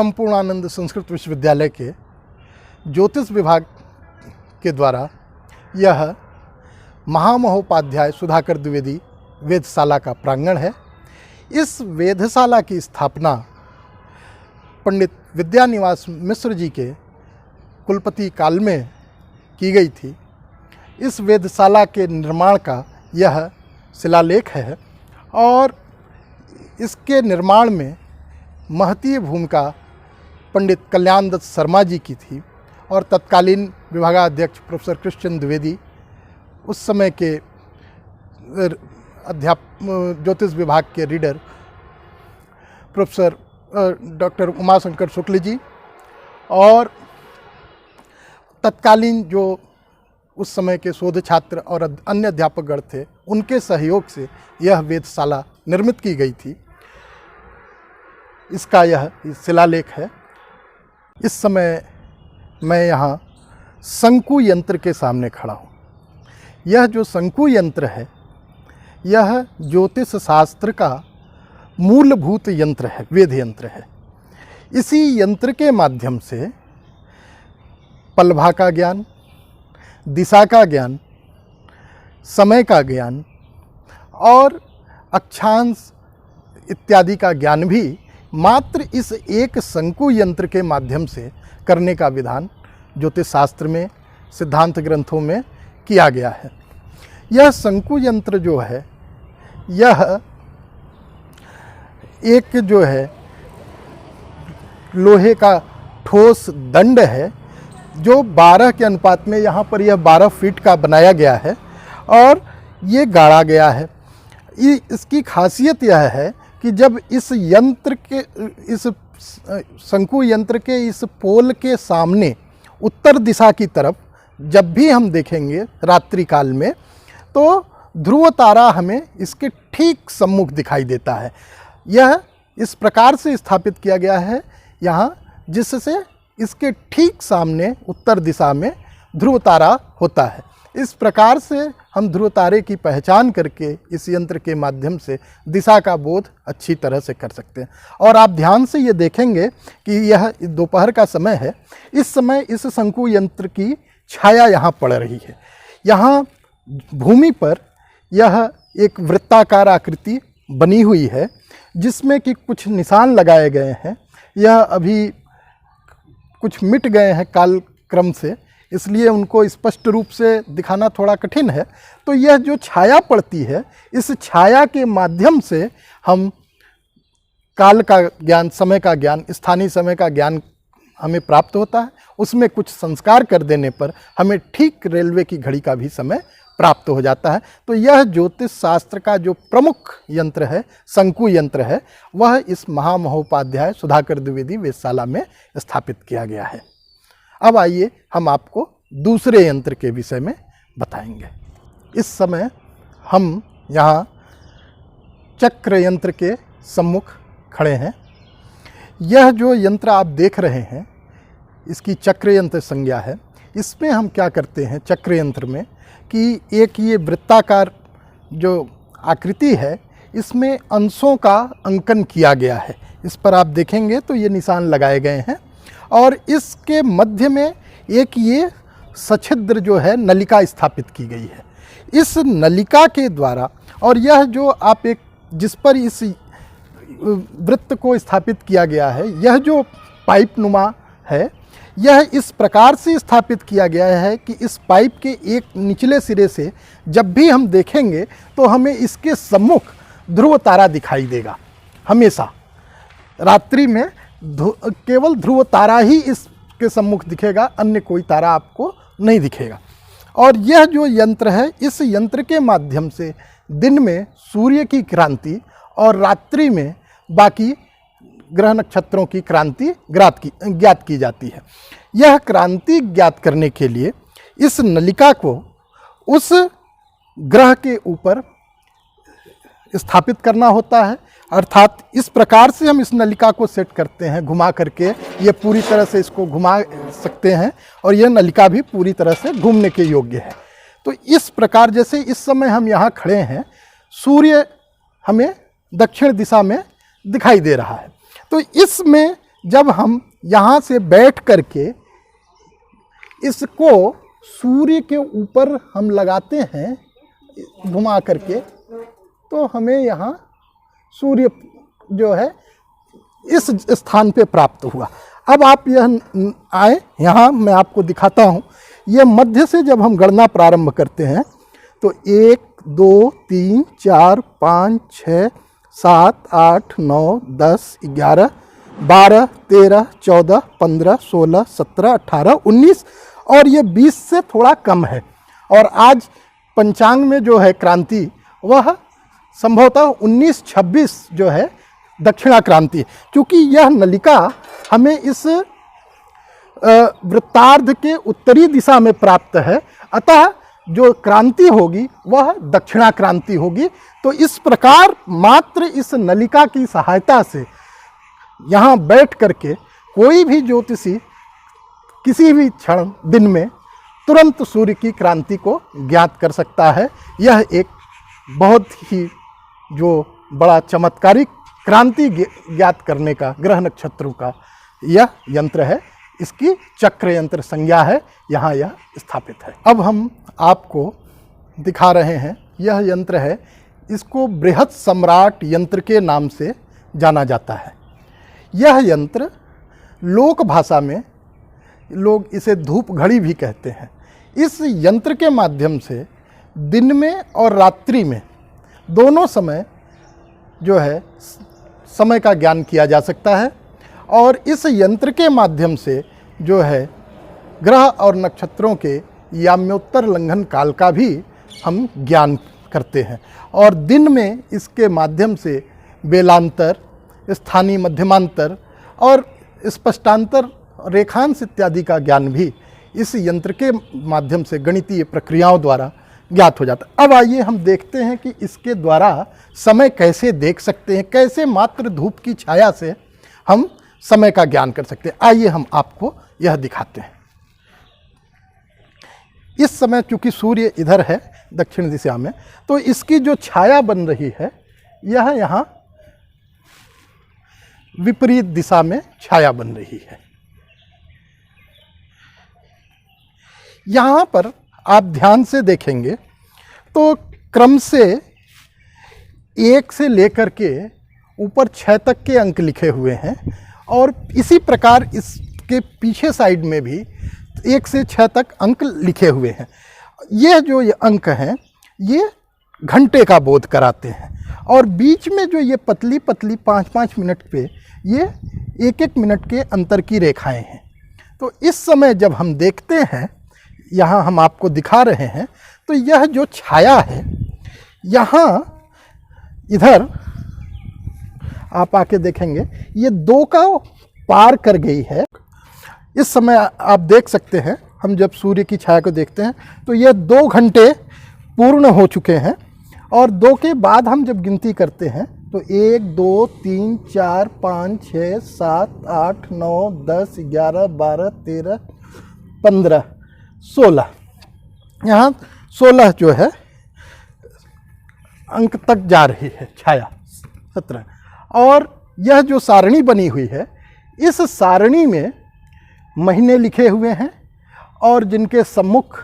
संपूर्णानंद संस्कृत विश्वविद्यालय के ज्योतिष विभाग के द्वारा यह महामहोपाध्याय सुधाकर द्विवेदी वेधशाला का प्रांगण है। इस वेधशाला की स्थापना पंडित विद्यानिवास मिश्र जी के कुलपति काल में की गई थी। इस वेधशाला के निर्माण का यह शिलालेख है और इसके निर्माण में महतीय भूमिका पंडित कल्याण दत्त शर्मा जी की थी और तत्कालीन विभागाध्यक्ष प्रोफेसर कृष्ण द्विवेदी, उस समय के ज्योतिष विभाग के reader professor doctor Umashankar Shukla ji और तत्कालीन जो उस समय के शोध छात्र और अन्य अध्यापकगण थे, उनके सहयोग से यह वेधशाला निर्मित की गई थी। इसका यह शिलालेख है। इस समय मैं यहाँ शंकु यंत्र के सामने खड़ा हूँ। यह जो शंकु यंत्र है, यह ज्योतिष शास्त्र का मूलभूत यंत्र है, वेद यंत्र है। इसी यंत्र के माध्यम से पलभा का ज्ञान, दिशा का ज्ञान, समय का ज्ञान और अक्षांश इत्यादि का ज्ञान भी मात्र इस एक शंकु यंत्र के माध्यम से करने का विधान ज्योतिष शास्त्र में, सिद्धांत ग्रंथों में किया गया है। यह शंकु यंत्र जो है, यह एक जो है लोहे का ठोस दंड है जो 12 के अनुपात में, यहाँ पर यह 12 फीट का बनाया गया है और ये गाड़ा गया है। इसकी खासियत यह है कि जब इस यंत्र के, इस शंकु यंत्र के इस पोल के सामने उत्तर दिशा की तरफ जब भी हम देखेंगे रात्रि काल में, तो ध्रुव तारा हमें इसके ठीक सम्मुख दिखाई देता है। यह इस प्रकार से स्थापित किया गया है यहाँ, जिससे इसके ठीक सामने उत्तर दिशा में ध्रुव तारा होता है। इस प्रकार से हम ध्रुव तारे की पहचान करके इस यंत्र के माध्यम से दिशा का बोध अच्छी तरह से कर सकते हैं। और आप ध्यान से ये देखेंगे कि यह दोपहर का समय है। इस समय इस शंकु यंत्र की छाया यहाँ पड़ रही है। यहाँ भूमि पर यह एक वृत्ताकार आकृति बनी हुई है जिसमें कि कुछ निशान लगाए गए हैं। यह अभी कुछ मिट गए हैं काल क्रम से, इसलिए उनको स्पष्ट रूप से दिखाना थोड़ा कठिन है। तो यह जो छाया पड़ती है, इस छाया के माध्यम से हम काल का ज्ञान, समय का ज्ञान, स्थानीय समय का ज्ञान हमें प्राप्त होता है। उसमें कुछ संस्कार कर देने पर हमें ठीक रेलवे की घड़ी का भी समय प्राप्त हो जाता है। तो यह ज्योतिष शास्त्र का जो प्रमुख यंत्र है, शंकु यंत्र है, वह इस महामहोपाध्याय सुधाकर द्विवेदी वेधशाला में स्थापित किया गया है। अब आइए हम आपको दूसरे यंत्र के विषय में बताएंगे। इस समय हम यहाँ चक्र यंत्र के सम्मुख खड़े हैं। यह जो यंत्र आप देख रहे हैं, इसकी चक्र यंत्र संज्ञा है। इसमें हम क्या करते हैं चक्र यंत्र में कि एक ये वृत्ताकार जो आकृति है, इसमें अंशों का अंकन किया गया है। इस पर आप देखेंगे तो ये निशान लगाए गए हैं और इसके मध्य में एक ये सछिद्र जो है नलिका स्थापित की गई है। इस नलिका के द्वारा, और यह जो आप एक जिस पर इस वृत्त को स्थापित किया गया है, यह जो पाइप नुमा है, यह इस प्रकार से स्थापित किया गया है कि इस पाइप के एक निचले सिरे से जब भी हम देखेंगे तो हमें इसके सम्मुख ध्रुव तारा दिखाई देगा। हमेशा रात्रि में केवल ध्रुव तारा ही इसके सम्मुख दिखेगा, अन्य कोई तारा आपको नहीं दिखेगा। और यह जो यंत्र है, इस यंत्र के माध्यम से दिन में सूर्य की क्रांति और रात्रि में बाकी ग्रह नक्षत्रों की क्रांति ज्ञात की जाती है। यह क्रांति ज्ञात करने के लिए इस नलिका को उस ग्रह के ऊपर स्थापित करना होता है। अर्थात इस प्रकार से हम इस नलिका को सेट करते हैं, घुमा करके ये पूरी तरह से इसको घुमा सकते हैं और यह नलिका भी पूरी तरह से घूमने के योग्य है। तो इस प्रकार जैसे इस समय हम यहाँ खड़े हैं, सूर्य हमें दक्षिण दिशा में दिखाई दे रहा है। तो इसमें जब हम यहाँ से बैठ करके इसको सूर्य के ऊपर हम लगाते हैं घुमा करके, तो हमें यहाँ सूर्य जो है इस स्थान पे प्राप्त हुआ। अब आप यह आए, यहाँ मैं आपको दिखाता हूँ। ये मध्य से जब हम गणना प्रारंभ करते हैं तो 1 2 3 4 5 6 7 8 9 10 11 12 13 14 15 16 17 18 19 और ये 20 से थोड़ा कम है। और आज पंचांग में जो है क्रांति वह संभवतः 19-26 जो है दक्षिणा क्रांति, क्योंकि यह नलिका हमें इस वृत्तार्ध के उत्तरी दिशा में प्राप्त है, अतः जो क्रांति होगी वह दक्षिणा क्रांति होगी। तो इस प्रकार मात्र इस नलिका की सहायता से यहाँ बैठ करके कोई भी ज्योतिषी किसी भी क्षण दिन में तुरंत सूर्य की क्रांति को ज्ञात कर सकता है। यह एक बहुत ही जो बड़ा चमत्कारिक क्रांति ज्ञात करने का ग्रह नक्षत्रों का यह यंत्र है। इसकी चक्र यंत्र संज्ञा है, यहाँ यह स्थापित है। अब हम आपको दिखा रहे हैं, यह यंत्र है, इसको बृहत् सम्राट यंत्र के नाम से जाना जाता है। यह यंत्र लोक भाषा में लोग इसे धूप घड़ी भी कहते हैं। इस यंत्र के माध्यम से दिन में और रात्रि में दोनों समय जो है समय का ज्ञान किया जा सकता है। और इस यंत्र के माध्यम से जो है ग्रह और नक्षत्रों के याम्योत्तर लंघन काल का भी हम ज्ञान करते हैं। और दिन में इसके माध्यम से बेलांतर, स्थानीय मध्यमांतर और स्पष्टांतर, रेखांश इत्यादि का ज्ञान भी इस यंत्र के माध्यम से गणितीय प्रक्रियाओं द्वारा ज्ञात हो जाता है। अब आइए हम देखते हैं कि इसके द्वारा समय कैसे देख सकते हैं, कैसे मात्र धूप की छाया से हम समय का ज्ञान कर सकते हैं। आइए हम आपको यह दिखाते हैं। इस समय चूंकि सूर्य इधर है दक्षिण दिशा में, तो इसकी जो छाया बन रही है यह यहाँ विपरीत दिशा में छाया बन रही है। यहाँ पर आप ध्यान से देखेंगे तो क्रम से 1 से लेकर के ऊपर 6 तक के अंक लिखे हुए हैं। और इसी प्रकार इसके पीछे साइड में भी 1 से 6 तक अंक लिखे हुए हैं। ये जो ये अंक हैं ये घंटे का बोध कराते हैं। और बीच में जो ये पतली पतली 5-5 मिनट पे ये 1-1 मिनट के अंतर की रेखाएं हैं। तो इस समय जब हम देखते हैं, यहाँ हम आपको दिखा रहे हैं, तो यह जो छाया है यहाँ इधर आप आके देखेंगे ये 2 का पार कर गई है। इस समय आप देख सकते हैं, हम जब सूर्य की छाया को देखते हैं तो ये 2 घंटे पूर्ण हो चुके हैं। और 2 के बाद हम जब गिनती करते हैं तो 1 2 3 4 5 6 7 8 9 10 11 12 13 15 16, यहाँ 16 जो है अंक तक जा रही है छाया, 17। और यह जो सारणी बनी हुई है, इस सारणी में महीने लिखे हुए हैं और जिनके सम्मुख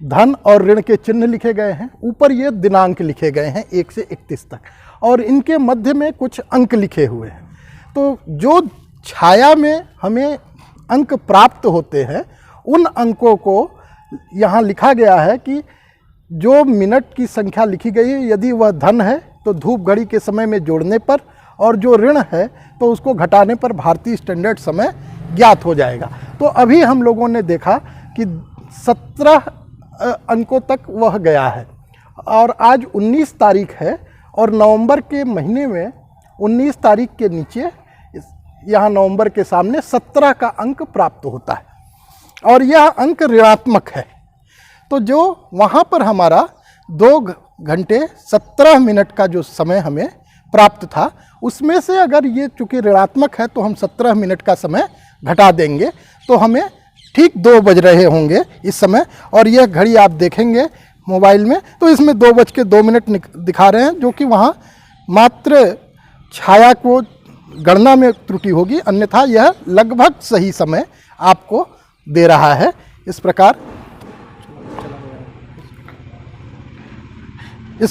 धन और ऋण के चिन्ह लिखे गए हैं। ऊपर ये दिनांक लिखे गए हैं 1 से 31 तक, और इनके मध्य में कुछ अंक लिखे हुए हैं। तो जो छाया में हमें अंक प्राप्त होते हैं, उन अंकों को यहाँ लिखा गया है कि जो मिनट की संख्या लिखी गई है, यदि वह धन है तो धूप घड़ी के समय में जोड़ने पर, और जो ऋण है तो उसको घटाने पर भारतीय स्टैंडर्ड समय ज्ञात हो जाएगा। तो अभी हम लोगों ने देखा कि 17 अंकों तक वह गया है। और आज 19 तारीख है और नवंबर के महीने में 19 तारीख के नीचे यहाँ नवंबर के सामने 17 का अंक प्राप्त होता है, और यह अंक ऋणात्मक है। तो जो वहाँ पर हमारा 2 घंटे 17 मिनट का जो समय हमें प्राप्त था, उसमें से अगर ये चूँकि ऋणात्मक है तो हम 17 मिनट का समय घटा देंगे तो हमें ठीक 2 बज रहे होंगे इस समय। और यह घड़ी आप देखेंगे मोबाइल में तो इसमें 2:02 दिखा रहे हैं, जो कि वहाँ मात्र छाया को गणना में त्रुटि होगी, अन्यथा यह लगभग सही समय आपको दे रहा है। इस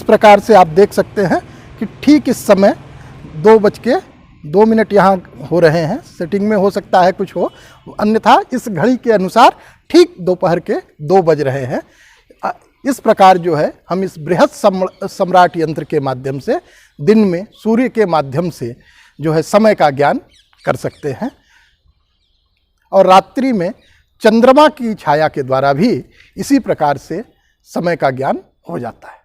प्रकार से आप देख सकते हैं कि ठीक इस समय 2:02 यहाँ हो रहे हैं। सेटिंग में हो सकता है कुछ हो, अन्यथा इस घड़ी के अनुसार ठीक दोपहर के 2 बज रहे हैं। इस प्रकार जो है हम इस बृहत सम्राट यंत्र के माध्यम से दिन में सूर्य के माध्यम से जो है समय का ज्ञान कर सकते हैं, और रात्रि में चंद्रमा की छाया के द्वारा भी इसी प्रकार से समय का ज्ञान हो जाता है।